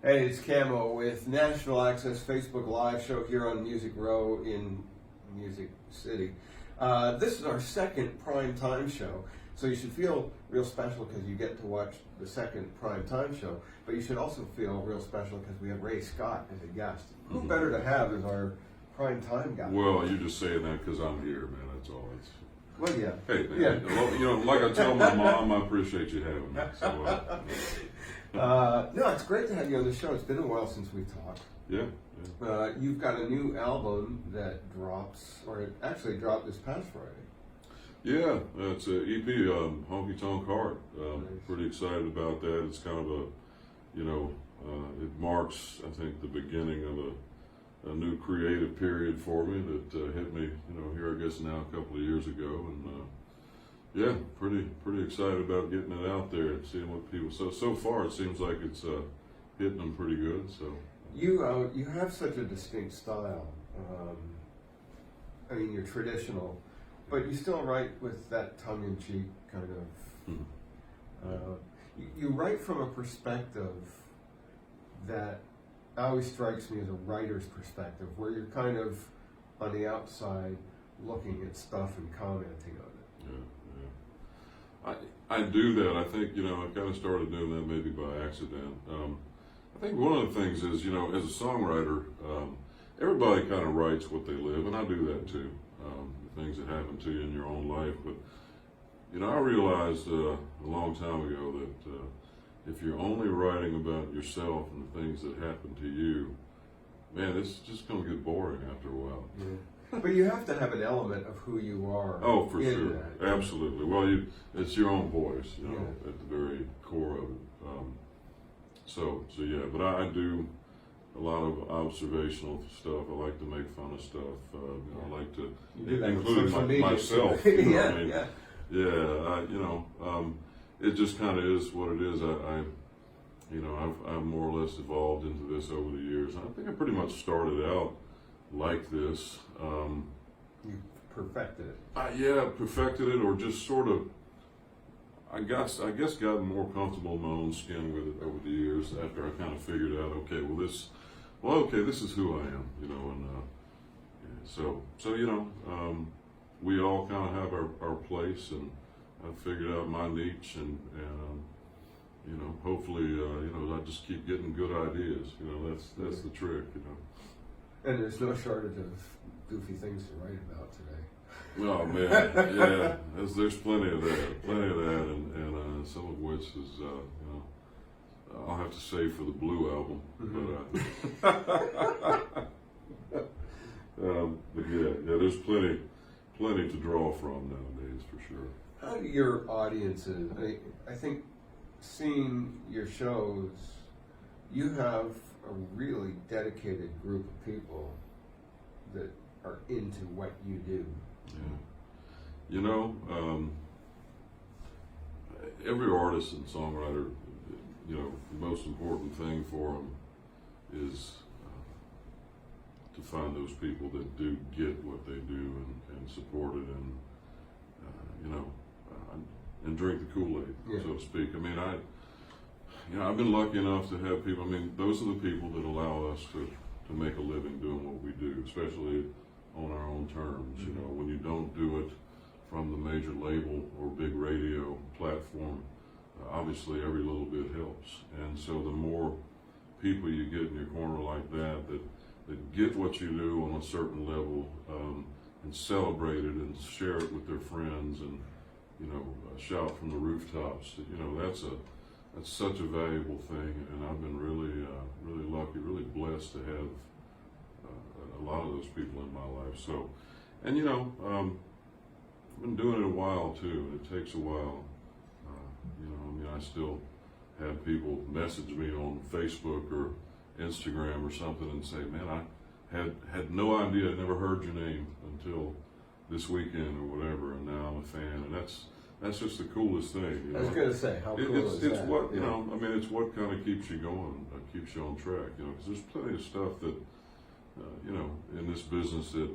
Hey, it's Camo with Nashville Access Facebook Live show here on Music Row in Music City. This is our second prime time show, so you should feel real special because you get to watch the second prime time show, but you should also feel real special because we have Ray Scott as a guest. Who better to have as our prime time guy? Well, you're just saying that because I'm here, man, that's all. Well, yeah. Hey, man, Yeah. you know, like I tell my mom, I appreciate you having me. So, No, it's great to have you on the show. It's been a while since we talked. yeah. You've got a new album that drops, or it actually dropped this past Friday. Yeah, it's an EP, Honky Tonk Heart. Nice. Pretty excited about that. It's kind of a, you know, it marks, I think, the beginning of a new creative period for me that hit me, you know, here I guess now a couple of years ago, and yeah, pretty excited about getting it out there and seeing what people. So far it seems like it's hitting them pretty good. So You have such a distinct style. I mean, you're traditional, but you still write with that tongue-in-cheek kind of. You write from a perspective that always strikes me as a writer's perspective, where you're kind of on the outside looking at stuff and commenting on it. Yeah. I do that. I think, you know, I kind of started doing that maybe by accident. I think one of the things is, you know, as a songwriter, everybody kind of writes what they live, and I do that too. The things that happen to you in your own life. But, you know, I realized a long time ago that if you're only writing about yourself and the things that happen to you, man, it's just going to get boring after a while. Yeah. But you have to have an element of who you are. Oh, for in sure. that. Absolutely. Well, it's your own voice, you know, Yeah. at the very core of it. So yeah, but I do a lot of observational stuff. I like to make fun of stuff. I like to, You do that with including social media. myself. You know Yeah, what I mean? yeah. Yeah, you know, it just kind of is what it is. You know, I've more or less evolved into this over the years. I think I pretty much started out like this. You perfected it. Yeah, perfected it, or just sort of. I guess gotten more comfortable in my own skin with it over the years. After I kind of figured out, okay, this is who I am, you know, and so you know, we all kind of have our place, and I figured out my niche, and you know, hopefully, you know, I just keep getting good ideas. You know, that's the trick, you know. And there's no shortage of goofy things to write about today. Oh man, yeah, there's plenty of that, and some of which is, you know, I'll have to save for the Blue album, but yeah, there's plenty to draw from nowadays for sure. How do your audiences? I think seeing your shows, you have a really dedicated group of people that are into what you do. Yeah. You know, every artist and songwriter, you know, the most important thing for them is to find those people that do get what they do and support it, and you know, and drink the Kool-Aid, Yeah. so to speak. I mean, you know, I've been lucky enough to have people. I mean, those are the people that allow us to make a living doing what we do, especially on our own terms. You know, when you don't do it from the major label or big radio platform, obviously every little bit helps. And so the more people you get in your corner like that get what you do on a certain level, and celebrate it and share it with their friends, and you know, shout from the rooftops, you know, that's such a valuable thing. And I've been really lucky, really blessed to have a lot of those people in my life. So, and you know, I've been doing it a while too, and it takes a while. You know, I mean, I still have people message me on Facebook or Instagram or something and say, man, I had no idea, I never heard your name until this weekend or whatever, and now I'm a fan, and that's just the coolest thing. You know? I was going to say, how cool is that? It's what, you know, I mean, it's what kind of keeps you going, keeps you on track, you know, because there's plenty of stuff that, you know, in this business that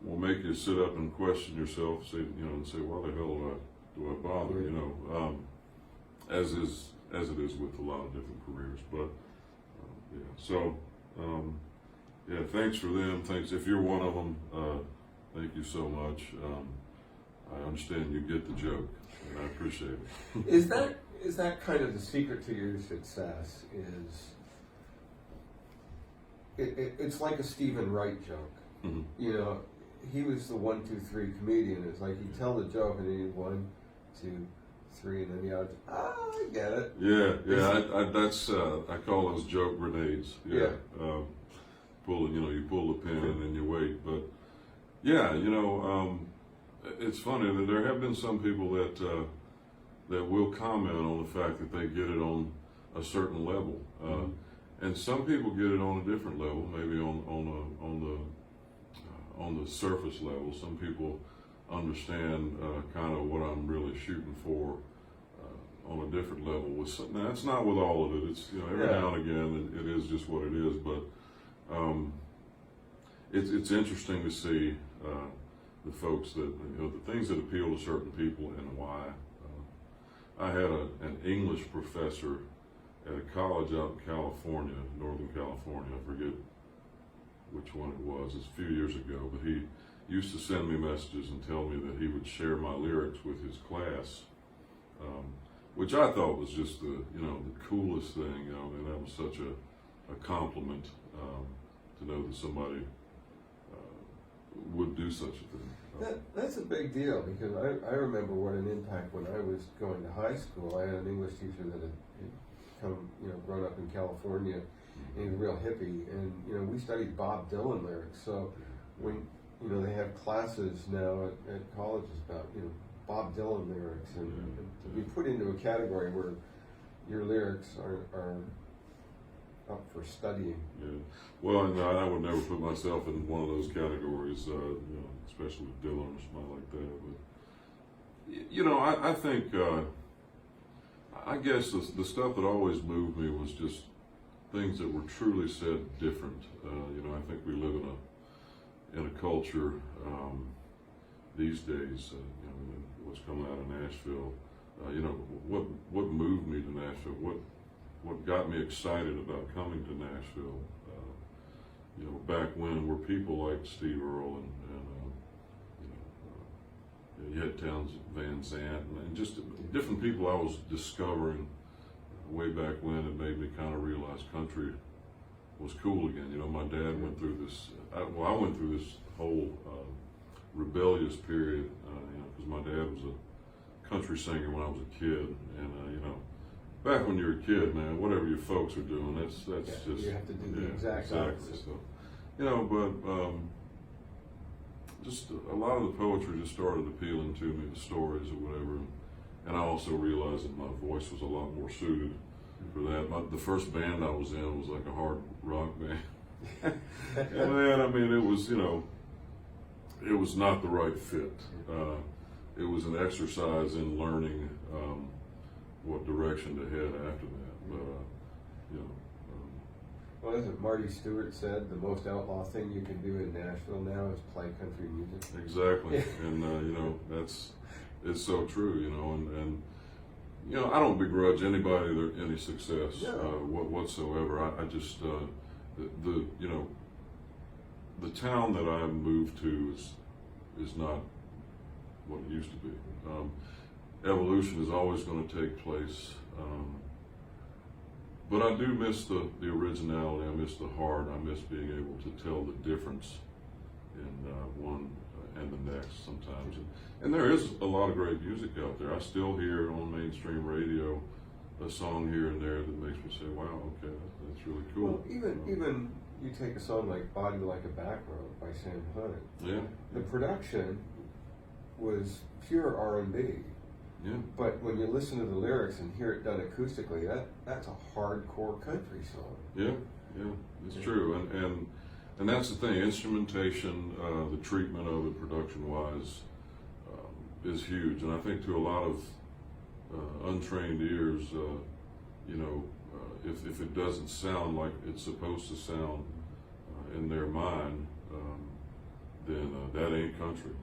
will make you sit up and question yourself, say, you know, and say, why the hell do I bother, you know, as it is with a lot of different careers. But Yeah. So, yeah, thanks for them. Thanks. If you're one of them, thank you so much. I understand you get the joke, and I appreciate it. Is that kind of the secret to your success? It's like a Stephen Wright joke. Mm-hmm. You know, he was the 1, 2, 3 comedian. It's like he'd tell the joke and then he'd 1, 2, 3, and then the audience, I get it. Yeah. That's I call those joke grenades. Yeah. You pull the pin and then you wait. But yeah, it's funny that there have been some people that will comment on the fact that they get it on a certain level, and some people get it on a different level, maybe on the surface level. Some people understand kind of what I'm really shooting for on a different level. Now, that's not with all of it. It's every now and again it is just what it is. But it's interesting to see the folks that the things that appeal to certain people and why. I had an English professor at a college out in California, Northern California. I forget which one it was. It's a few years ago, but he used to send me messages and tell me that he would share my lyrics with his class, which I thought was just the coolest thing. And that was such a compliment to know that somebody would do such a thing. That's a big deal, because I remember what an impact when I was going to high school. I had an English teacher that had come, grown up in California, and he was a real hippie, and we studied Bob Dylan lyrics. So when they have classes now at colleges about Bob Dylan lyrics, and to be put into a category where your lyrics are up for studying. Yeah. Well, and I would never put myself in one of those categories, especially with Dylan or something like that. But I think I guess the stuff that always moved me was just things that were truly said different. I think we live in a culture these days. What's coming out of Nashville. What moved me to Nashville? What got me excited about coming to Nashville, back when were people like Steve Earle and you had Towns Van Zandt and just different people I was discovering way back when. It made me kind of realize country was cool again. My dad went through this. I went through this whole rebellious period, because my dad was a country singer when I was a kid, and back when you're a kid, man, whatever your folks are doing, that's just you have to do the exact opposite. So, but just a lot of the poetry just started appealing to me, the stories or whatever, and I also realized that my voice was a lot more suited for that. The first band I was in was like a hard rock band, and then it was not the right fit. It was an exercise in learning what direction to head after that. But well, as Marty Stewart said, the most outlaw thing you can do in Nashville now is play country music. Exactly, and it's so true. And I don't begrudge anybody any success whatsoever. I just the town that I moved to is not what it used to be. Evolution is always going to take place, but I do miss the originality. I miss the heart. I miss being able to tell the difference in one and the next sometimes. And there is a lot of great music out there. I still hear on mainstream radio a song here and there that makes me say, "Wow, okay, that's really cool." Well, even you take a song like "Body Like a Back Road" by Sam Hunt. Yeah. The production was pure R&B. Yeah. But when you listen to the lyrics and hear it done acoustically, that's a hardcore country song. Yeah, it's true, and that's the thing. Instrumentation, the treatment of it, production-wise, is huge. And I think to a lot of untrained ears, if it doesn't sound like it's supposed to sound in their mind, then that ain't country.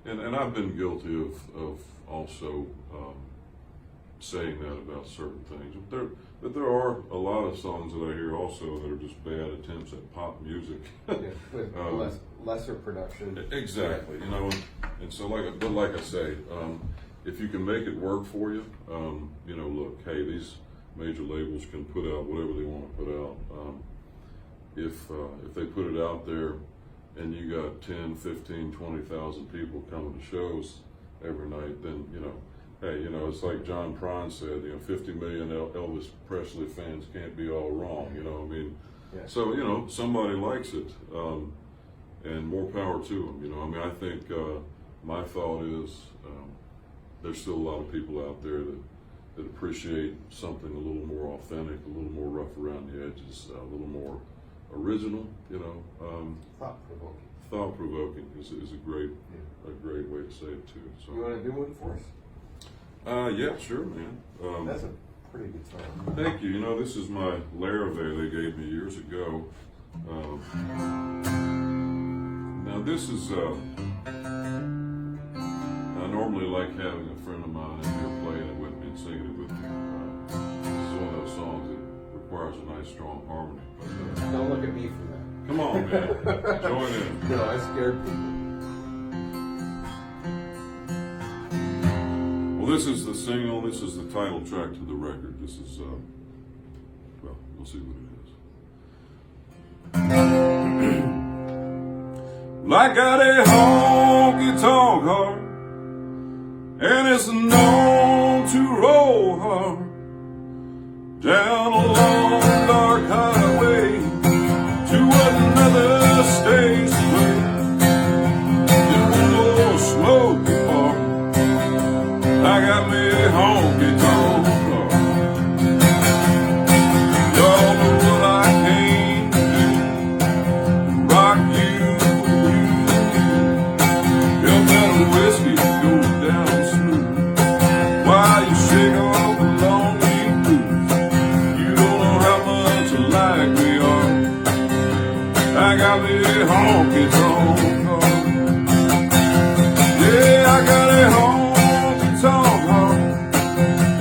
And I've been guilty of also saying that about certain things. But there are a lot of songs that I hear also that are just bad attempts at pop music. Yeah, with lesser production. Exactly, you know, and so like I say, if you can make it work for you, you know, look, hey, these major labels can put out whatever they want to put out. If they put it out there and you got 10, 15, 20,000 people coming to shows every night, then, you know, hey, you know, it's like John Prine said, you know, 50 million Elvis Presley fans can't be all wrong, you know, I mean, yeah. So, you know, somebody likes it, and more power to them, you know, I mean, I think my thought is there's still a lot of people out there that appreciate something a little more authentic, a little more rough around the edges, a little more original, you know. Thought-provoking. Thought-provoking is a great way to say it too. So. You want to do one for us? Yeah, sure, man. That's a pretty good song. Thank you. You know, this is my Larrivee they gave me years ago. Now this is, I normally like having a friend of mine in here playing it with me and singing it with me. This is one of those songs that requires a nice strong harmony. But, don't look at me for that. Come on, man. Join in. No, I scared people. Well, this is the single. This is the title track to the record. This is, well, we'll see what it is. Well, I got a honky-tonk heart, and it's known to roll hard down a long dark highway to another stage play. In one more smoky bar, I got me a honky-tonk heart. Y'all know what I came to do, rock you, help that whiskey go down smooth while you shake off the lonely blues. You don't know how much you like me, I got me a honky-tonk heart. Yeah, I got a honky-tonk heart,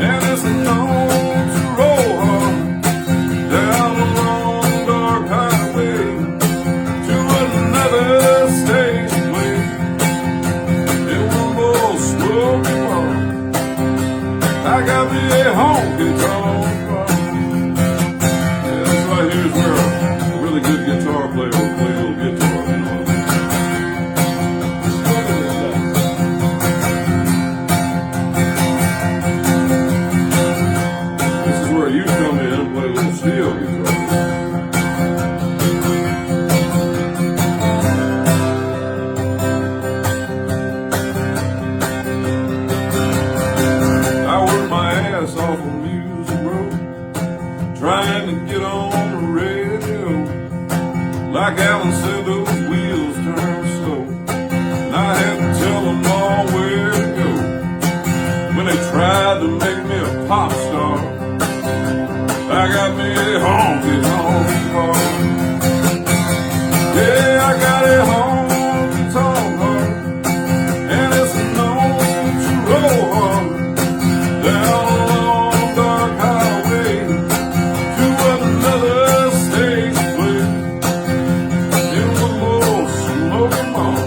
and it's known to roll hard down a long dark highway to another stage play. In one more smoky bar, I got me a honky-tonk heart. Yeah, this right here is where a really good guitar player will play a little guitar, you know what I mean? This is where you come in and play a little steel guitar. I work my ass off on Music Road, trying to get on the radio. Like Alan said, those wheels turn slow, and I had to tell them all where to go. When they tried to make me a pop star, I got me a honky-tonk heart. Yeah, I got a honky-tonk heart, and it's known to roll hard down a long dark highway to another stage play. In one more smoking bar,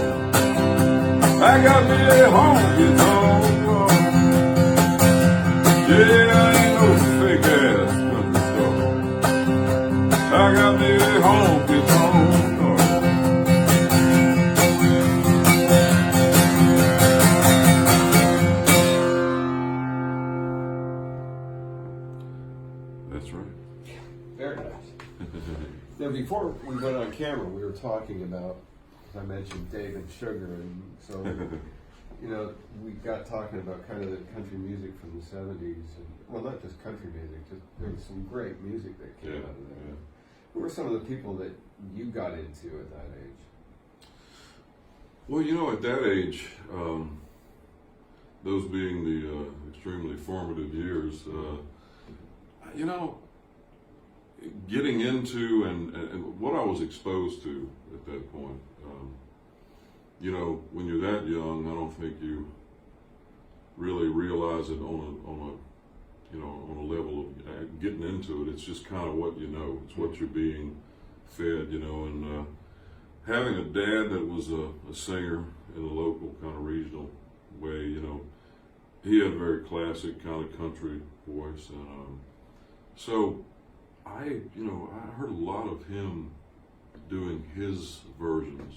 I got me a honky-tonk heart. Yeah, I ain't no fake ass country star. I got me a honky-tonk heart. That's right. Very nice. Now, before we went on camera, we were talking about, as I mentioned, David Sugar, and so, you know, we got talking about kind of the country music from the 70s, and, well, not just country music, just there was some great music that came out of that. Yeah. Who were some of the people that you got into at that age? Well, you know, at that age, those being the extremely formative years, you know, getting into and what I was exposed to at that point, you know, when you're that young, I don't think you really realize it on you know, on a level of getting into it. It's just kind of what you know. It's what you're being fed, you know. And having a dad that was a singer in a local kind of regional way, you know, he had a very classic kind of country voice, and so I heard a lot of him doing his versions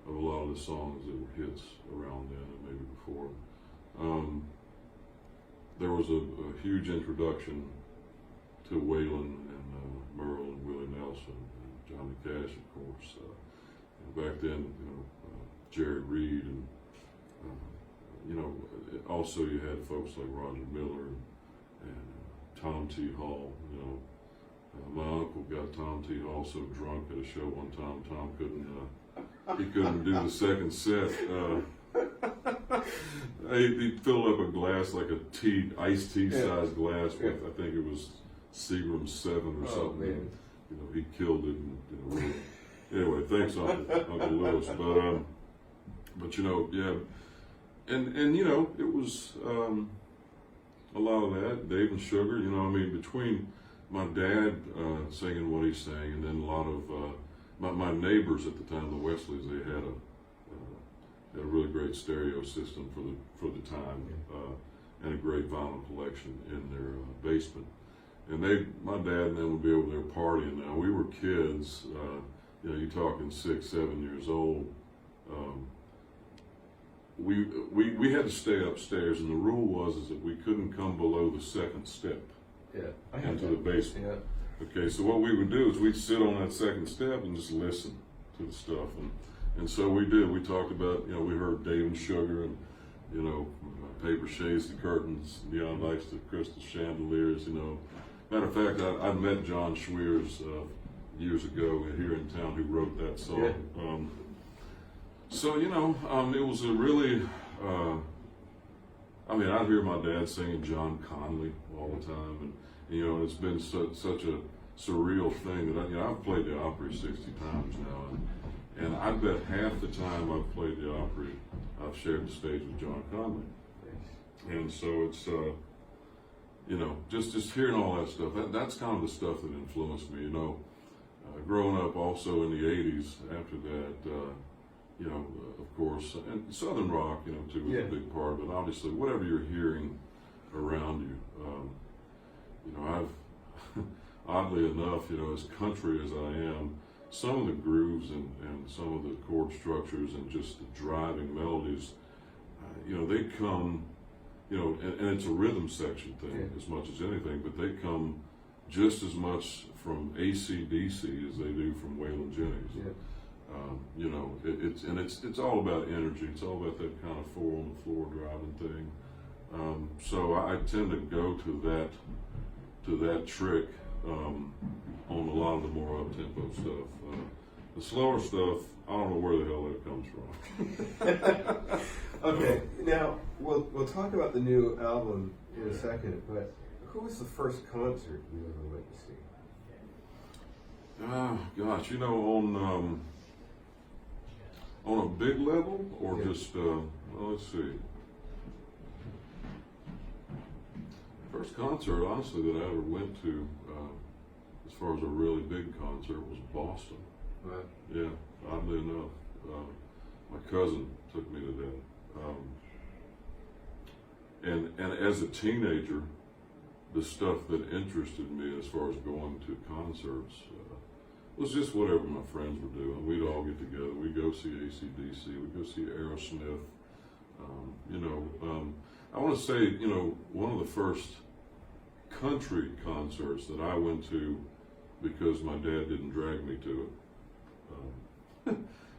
of a lot of the songs that were hits around then and maybe before. There was a huge introduction to Waylon and Merle and Willie Nelson and Johnny Cash, of course. Back then, you know, Jerry Reed, and you know, also you had folks like Roger Miller and Tom T. Hall. You know, my uncle got Tom T. Hall so drunk at a show one time, Tom couldn't do the second set. He filled up a glass, like a iced tea size glass with, I think it was Seagram 7 or something. Man. You know, he killed it, and you know, really. Anyway, thanks, Uncle Lewis. But you know, yeah, and you know, it was a lot of that. Dave and Sugar, you know, I mean, between my dad singing what he sang, and then a lot of my neighbors at the time, the Wesleys, they had a really great stereo system for the time, and a great vinyl collection in their basement. And my dad and them would be over there partying. Now we were kids. You know, you're talking 6, 7 years old. We had to stay upstairs, and the rule was that we couldn't come below the second step into the basement. Yeah. Okay, so what we would do is we'd sit on that second step and just listen to the stuff, and so we did. We talked about, you know, we heard Dave and Sugar, and you know, paper shades to curtains, neon lights to crystal chandeliers. You know, matter of fact, I met John Schweers years ago here in town, who wrote that song. Yeah. So, you know, it was a really, I mean, I'd hear my dad singing John Conley all the time, and you know, it's been such a surreal thing that I've played the Opry 60 times now, and I bet half the time I've played the Opry, I've shared the stage with John Conley. And so it's, you know, just hearing all that stuff, that's kind of the stuff that influenced me, you know. Growing up also in the 80s, after that, you know, of course, and Southern rock, you know, too, was a big part of it. Obviously, whatever you're hearing around you, you know, I've, oddly enough, you know, as country as I am, some of the grooves and some of the chord structures and just the driving melodies, you know, they come, you know, and it's a rhythm section thing as much as anything, but they come just as much from AC/DC as they do from Waylon Jennings. Yeah. You know, it's all about energy. It's all about that kind of 4 on the floor driving thing. So I tend to go to that trick on a lot of the more up-tempo stuff. The slower stuff, I don't know where the hell that comes from. Okay, now we'll talk about the new album in a second, but who was the first concert you ever went to see? Gosh, you know, on a big level, or just well, let's see. First concert, honestly, that I ever went to, as far as a really big concert, was Boston. Right. Yeah, oddly enough, my cousin took me to that. And as a teenager, the stuff that interested me as far as going to concerts was just whatever my friends were doing. We'd all get together. We'd go see AC/DC. We'd go see Aerosmith. You know, I want to say, you know, one of the first country concerts that I went to, because my dad didn't drag me to it,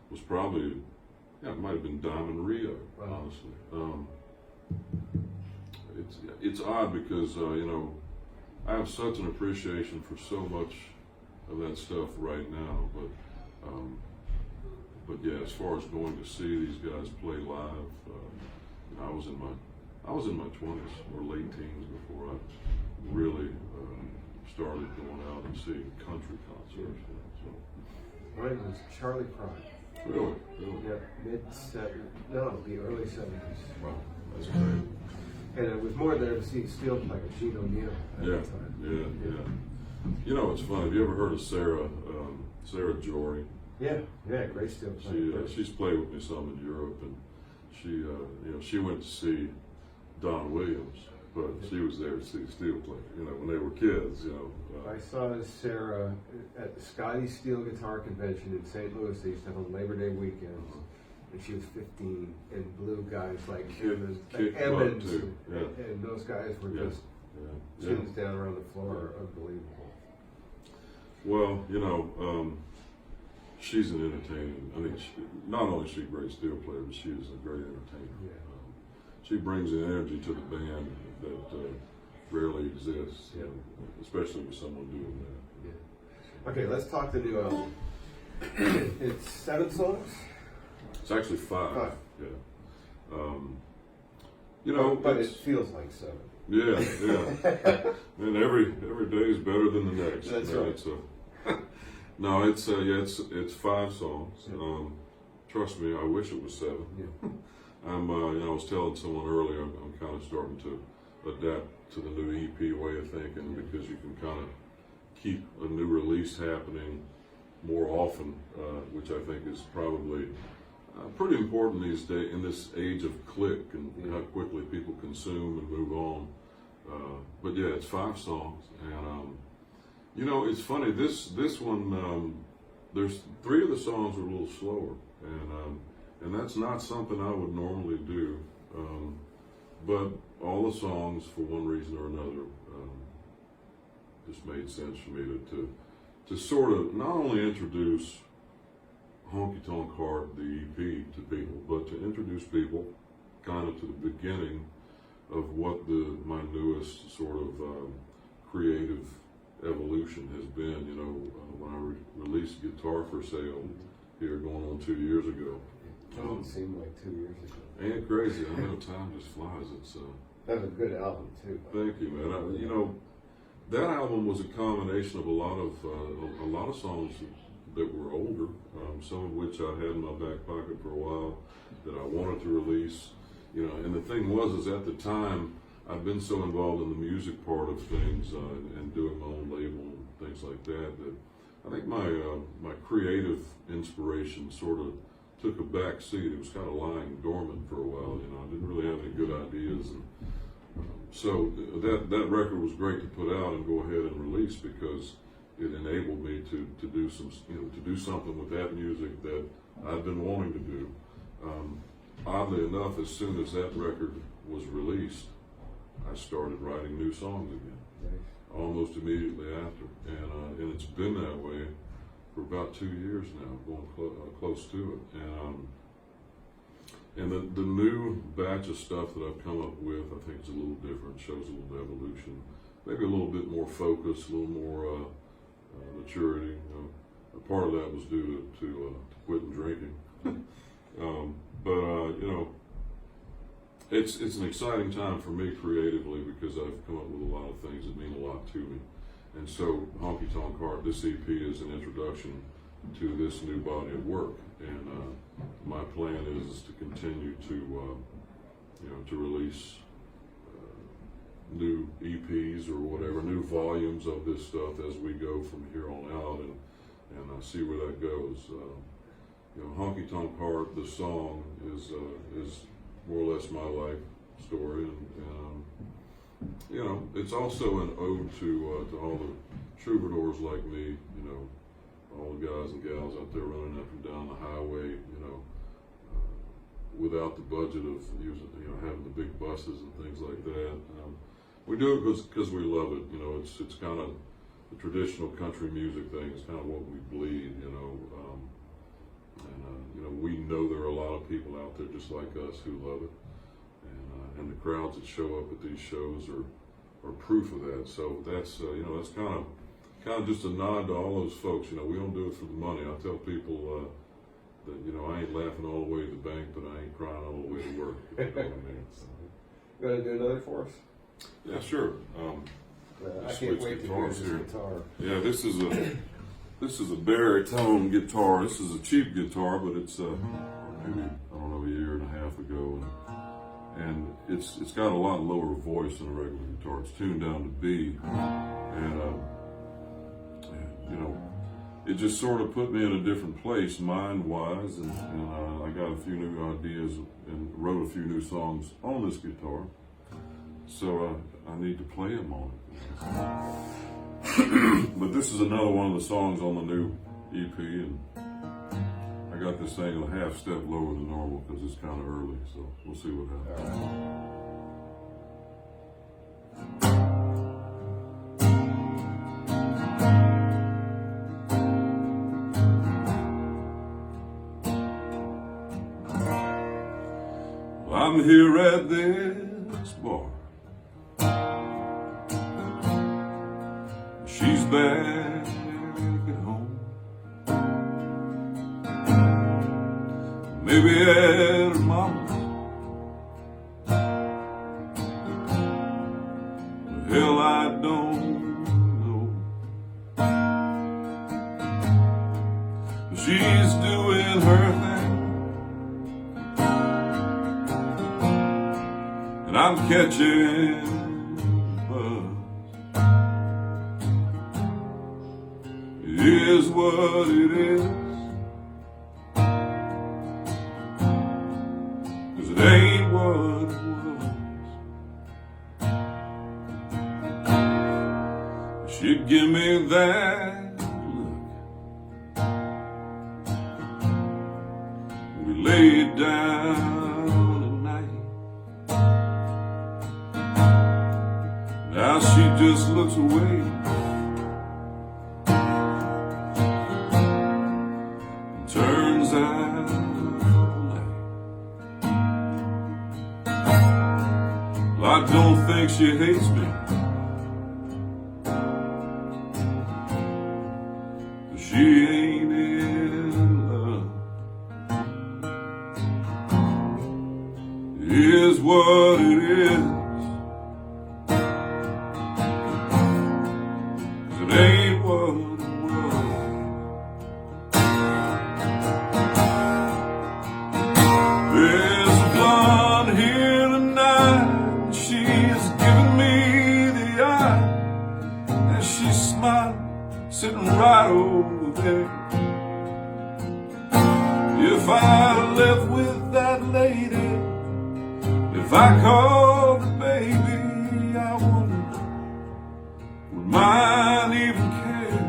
was probably, it might have been Diamond Rio, honestly. It's odd because, you know, I have such an appreciation for so much of that stuff right now, but yeah, as far as going to see these guys play live, I was in my 20s or late teens before I really started going out and seeing country concerts. So. Mine was Charlie Pride. Really? Yeah, the early 70s. Wow, that's great. And I was more there to see steel player Gene O'Neill at Yeah, the time. yeah. You know, it's funny. Have you ever heard of Sarah Jory? Yeah, great steel player. She's played with me some in Europe, and she went to see Don Williams, but she was there to see steel player. You know, when they were kids. I saw Sarah at the Scotty Steel Guitar Convention in St. Louis. They used to have a Labor Day weekend, and she was 15, and blew guys like Evans, and those guys were just chins down around the floor, unbelievable. Well, she's an entertainer. I mean, not only is she a great steel player, but she is a great entertainer. Yeah. She brings an energy to the band that rarely exists, especially with someone doing that. Yeah. Okay, let's talk the new album. It's 7 songs? It's actually 5. Yeah. But it feels like 7. Yeah. And every day is better than the next. That's right. No, it's 5 songs. Trust me, I wish it was 7. Yeah. I was telling someone earlier, I'm kind of starting to adapt to the new EP way of thinking, because you can kind of keep a new release happening more often, which I think is probably pretty important these days in this age of click and how quickly people consume and move on. But yeah, it's 5 songs, and it's funny. This one, there's 3 of the songs are a little slower, and that's not something I would normally do. But all the songs, for one reason or another, just made sense for me to sort of not only introduce Honky Tonk Heart, the EP, to people, but to introduce people kind of to the beginning of what my newest sort of creative evolution has been. When I released Guitar for Sale here going on 2 years ago. It doesn't seem like 2 years ago. Ain't it crazy? I know time just flies. That's a good album too. Thank you, man. That album was a combination of a lot of songs that were older, some of which I had in my back pocket for a while that I wanted to release. And the thing was, at the time, I've been so involved in the music part of things and doing my own label and things like that I think my creative inspiration sort of took a back seat. It was kind of lying dormant for a while. I didn't really have any good ideas, and so that record was great to put out and go ahead and release, because it enabled me to do something with that music that I've been wanting to do. Oddly enough, as soon as that record was released, I started writing new songs again, almost immediately after, and it's been that way for about 2 years now, going close to it. And the new batch of stuff that I've come up with, I think, is a little different, shows a little evolution, maybe a little bit more focus, a little more maturity. A part of that was due to quitting drinking. It's an exciting time for me creatively, because I've come up with a lot of things that mean a lot to me. And so Honky Tonk Heart, this EP, is an introduction to this new body of work. And my plan is to continue to release new EPs or whatever, new volumes of this stuff as we go from here on out, and see where that goes. Honky Tonk Heart, the song, is more or less my life story, and it's also an ode to all the troubadours like me, all the guys and gals out there running up and down the highway, without the budget of using, having the big buses and things like that. We do it because we love it. It's kind of the traditional country music thing. It's kind of what we bleed, we know there are a lot of people out there just like us who love it, and the crowds that show up at these shows are proof of that. So that's that's kind of just a nod to all those folks. We don't do it for the money. I tell people that I ain't laughing all the way to the bank, but I ain't crying all the way to work. If you know what I mean. You want to do another for us? Yeah, sure. I can't wait to hear this guitar. Yeah, this is a baritone guitar. This is a cheap guitar, but it's maybe, I don't know, a year and a half ago. And and it's got a lot lower voice than a regular guitar. It's tuned down to B, and you know, it just sort of put me in a different place mind-wise, and I got a few new ideas and wrote a few new songs on this guitar. So I need to play them on it. But this is another one of the songs on the new EP, and I got this thing a half step lower than normal because it's kind of early, so we'll see what happens. I'm here at this bar. She's back at home. Maybe at her mama's. Hell, I don't know. She's doing her thing, and I'm catching buzz. It is what it is, 'cause it ain't what it was. She'd give me that look. We laid down at night. Now she just looks away. Turns out like, well, I don't think she hates me, but she ain't in love. It is what it is, 'cause it ain't what it was. There's a blonde here tonight, she's giving me the eye, and she's smiling, sitting right over there. If I left with that lady, if I called her baby, I wonder, would mine even care?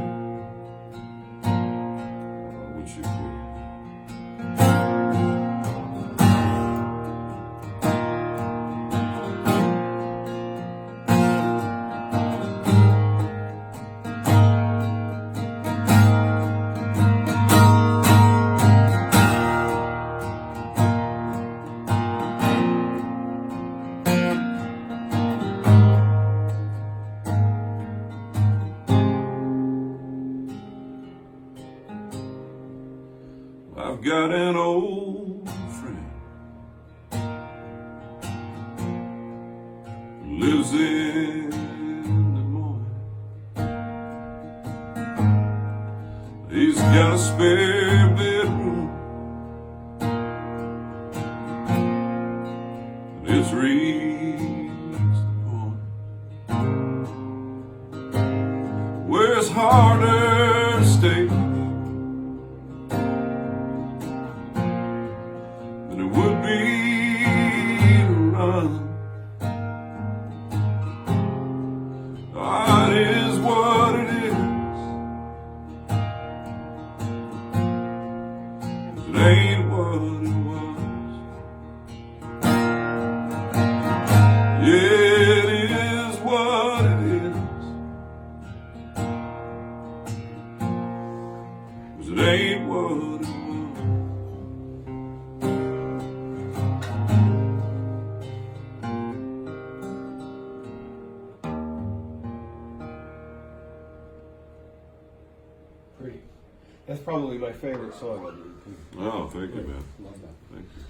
Or would she care? I've got an old friend who lives in Des Moines. He's got a spare bedroom, and it's reached the point where it's harder to stay than it would be to run. Ah, it is what it is, 'cause it ain't what it was. Yeah, it is what it is, 'cause it ain't what it was. Pretty. That's probably my favorite song on the EP. Oh, thank you, man. Love that. Thank you.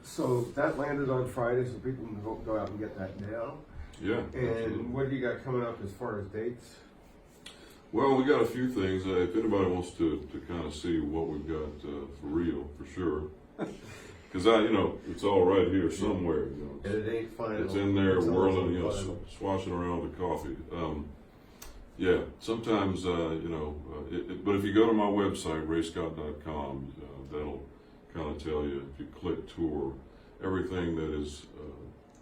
So that landed on Friday, so people can go out and get that now. Yeah. absolutely. And what do you got coming up as far as dates? Well, we got a few things. If anybody wants to kind of see what we've got for real, for sure, Because it's all right here somewhere. And it ain't final. It's in there It's always whirling, final. swashing around the coffee. Yeah, sometimes, but if you go to my website, rayscott.com, that'll kind of tell you, if you click tour, everything that is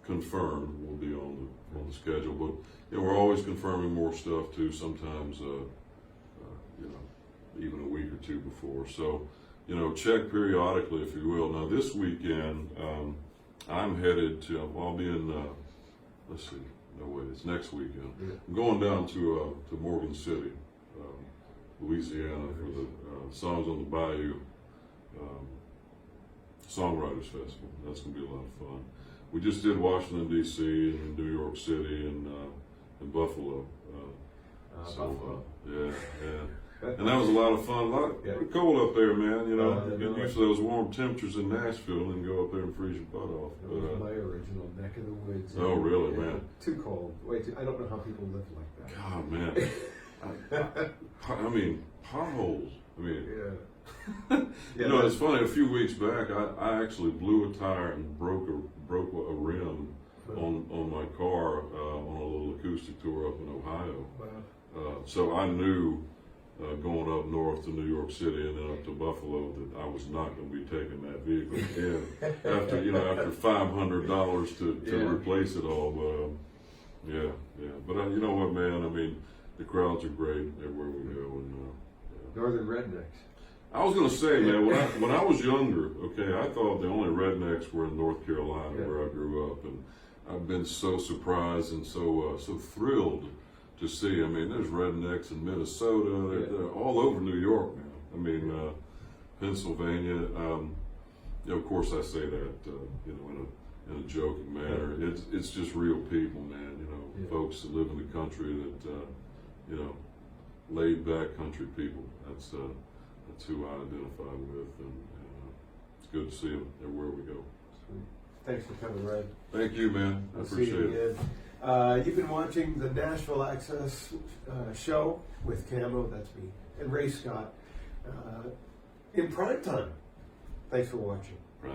confirmed will be on the schedule. But we're always confirming more stuff too, sometimes, even a week or two before. So, check periodically, if you will. Now, this weekend, I'm headed to, I'll be in, let's see, no wait, it's next weekend. Yeah. I'm going down to Morgan City, Louisiana, for the Songs on the Bayou Songwriters Festival. That's going to be a lot of fun. We just did Washington, D.C., and New York City, and Buffalo. Buffalo. Yeah. And that was a lot of fun. Pretty cold up there, man. Get used to those warm temperatures in Nashville and go up there and freeze your butt off. It was my original neck of the woods. Oh, really, man? Too cold. I don't know how people live like that. God, man. I mean, potholes. Yeah. It's funny. A few weeks back, I actually blew a tire and broke a rim on my car on a little acoustic tour up in Ohio. Wow. So I knew going up north to New York City and then up to Buffalo that I was not going to be taking that vehicle again after $500 to replace it all. But But you know what, man? I mean, the crowds are great everywhere we go. And Northern rednecks. I was going to say, man, when I was younger, I thought the only rednecks were in North Carolina, where I grew up, and I've been so surprised and so thrilled to see. I mean, there's rednecks in Minnesota. They're all over New York now. I mean, Pennsylvania. Of course, I say that in a joking manner. It's just real people, man. Folks that live in the country that laid back country people. That's who I identify with, and it's good to see them everywhere we go. Sweet. Thanks for coming, Red. Thank you, man. I appreciate it. You've been watching the Nashville Access Show with Camo, that's me, and Ray Scott in prime time. Thanks for watching. Right.